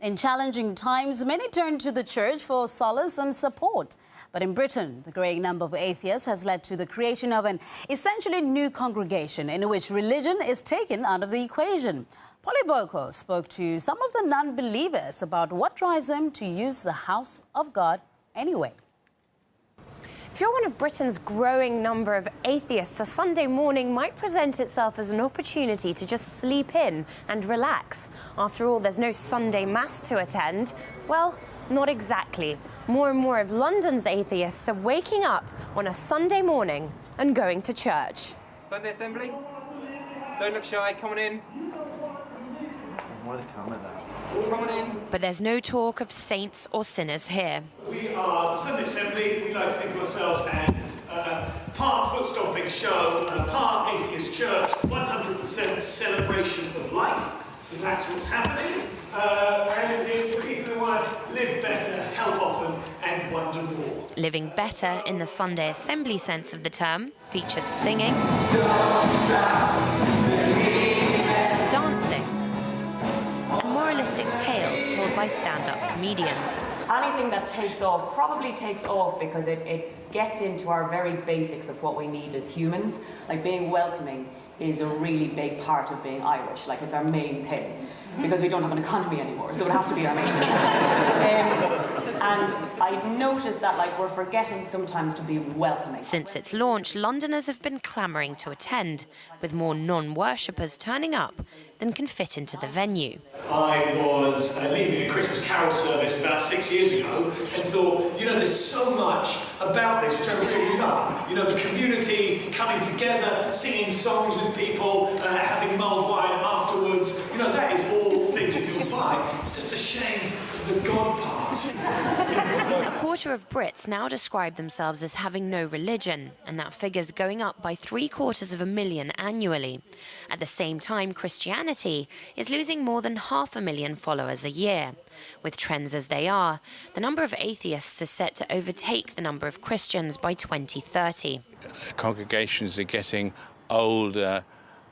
In challenging times, many turn to the church for solace and support. But in Britain, the growing number of atheists has led to the creation of an essentially new congregation in which religion is taken out of the equation. Polly Boko spoke to some of the non-believers about what drives them to use the house of God anyway. If you're one of Britain's growing number of atheists, a Sunday morning might present itself as an opportunity to just sleep in and relax. After all, there's no Sunday Mass to attend. Well, not exactly. More and more of London's atheists are waking up on a Sunday morning and going to church. Sunday assembly? Don't look shy, come on in. What are they coming at? Come on in. But there's no talk of saints or sinners here. We are the Sunday Assembly. We like to think of ourselves as part foot-stomping show, part atheist church, 100% celebration of life. So that's what's happening. And it's for people who want to live better, help often, and wonder more. Living better in the Sunday Assembly sense of the term features singing, dancing, and moralistic tales told by stand-up comedians. Anything that takes off probably takes off because it gets into our very basics of what we need as humans. Like being welcoming is a really big part of being Irish. Like it's our main thing because we don't have an economy anymore, so it has to be our main thing. And I've noticed that we're forgetting sometimes to be welcoming. Since its launch, Londoners have been clamouring to attend, with more non-worshippers turning up than can fit into the venue. I was leaving a Christmas carol service about 6 years ago and thought, there's so much about this which I really love. The community coming together, singing songs with people, having mulled wine afterwards. That is all things you can buy. It's just a shame the God part. A quarter of Brits now describe themselves as having no religion, and that figure's going up by 750,000 annually. At the same time, Christianity is losing more than 500,000 followers a year. With trends as they are, the number of atheists is set to overtake the number of Christians by 2030. Congregations are getting older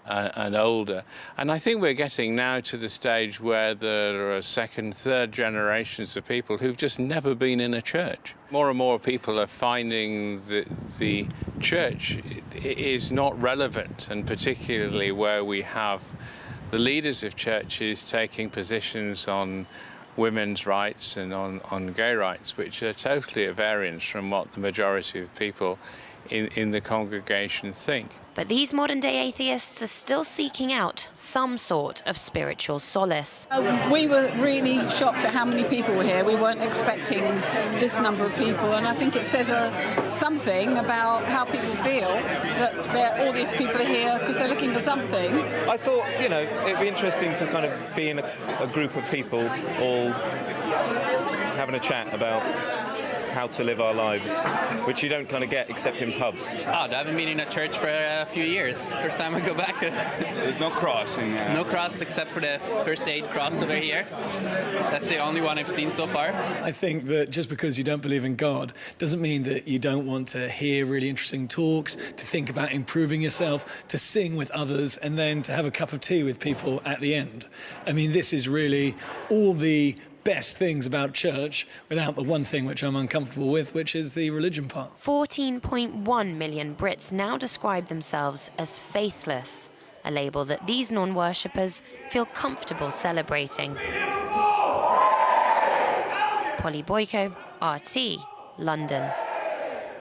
and older. And I think we're getting now to the stage where there are second, third generations of people who've just never been in a church. More and more people are finding that the church is not relevant, and particularly where we have the leaders of churches taking positions on women's rights and on gay rights, which are totally at variance from what the majority of people in the congregation think. But these modern-day atheists are still seeking out some sort of spiritual solace. We were really shocked at how many people were here. We weren't expecting this number of people, and I think it says something about how people feel that all these people are here because they're looking for something. I thought, it'd be interesting to kind of be in a group of people all having a chat about how to live our lives, which you don't kind of get except in pubs. It's odd. I haven't been in a church for a few years. First time I go back. There's no cross in there. No cross except for the first aid cross over here. That's the only one I've seen so far. I think that just because you don't believe in God doesn't mean that you don't want to hear really interesting talks, to think about improving yourself, to sing with others, and then to have a cup of tea with people at the end. I mean, this is really all the best things about church without the one thing which I'm uncomfortable with, which is the religion part. 14.1 million Brits now describe themselves as faithless, a label that these non-worshippers feel comfortable celebrating. Polly Boko, RT, London.